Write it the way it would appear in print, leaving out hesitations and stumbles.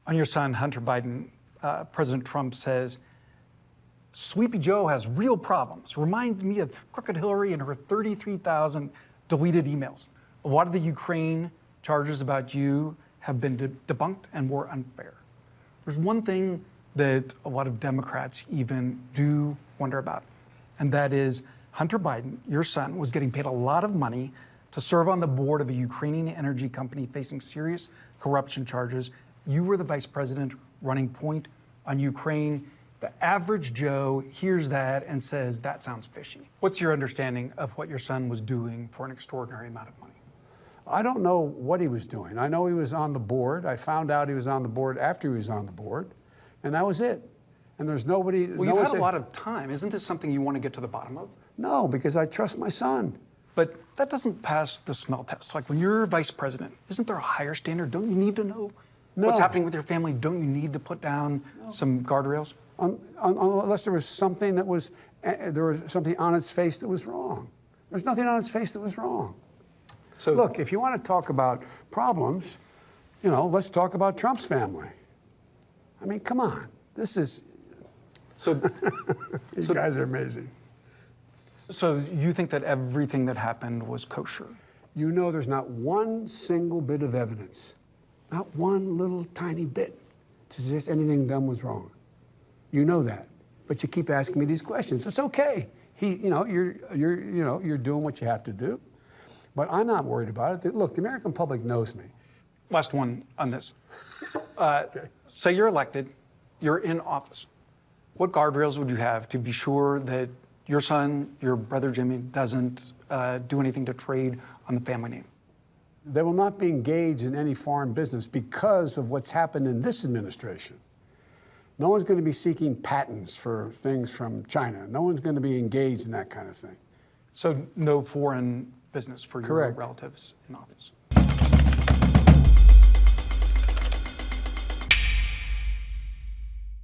On your son, Hunter Biden, President Trump says, Sleepy Joe has real problems. Reminds me of Crooked Hillary and her 33,000 deleted emails. A lot of the Ukraine charges about you have been debunked and were unfair. There's one thing that a lot of Democrats even do wonder about, and that is Hunter Biden, your son, was getting paid a lot of money to serve on the board of a Ukrainian energy company facing serious corruption charges. You were the vice president running point on Ukraine. The average Joe hears that and says, that sounds fishy. What's your understanding of what your son was doing for an extraordinary amount of money? I don't know what he was doing. I know he was on the board. I found out he was on the board after he was on the board, and that was it. And there's nobody. Well, you've had a lot of time. Isn't this something you want to get to the bottom of? No, because I trust my son. But that doesn't pass the smell test. Like when you're vice president, isn't there a higher standard? Don't you need to know what's happening with your family? Don't you need to put down some guardrails? Unless there was something that was, there was something on its face that was wrong. There's nothing on its face that was wrong. So look, if you want to talk about problems, you know, let's talk about Trump's family. I mean, come on. This is, these guys are amazing. So you think that everything that happened was kosher? You know there's not one single bit of evidence, not one little tiny bit to suggest anything done was wrong. You know that, but you keep asking me these questions. It's okay. You're doing what you have to do, but I'm not worried about it. Look, the American public knows me. Last one on this. Say you're elected, you're in office. What guardrails would you have to be sure that your son, your brother Jimmy, doesn't do anything to trade on the family name? They will not be engaged in any foreign business because of what's happened in this administration. No one's going to be seeking patents for things from China. No one's going to be engaged in that kind of thing. So no foreign business for your relatives in office?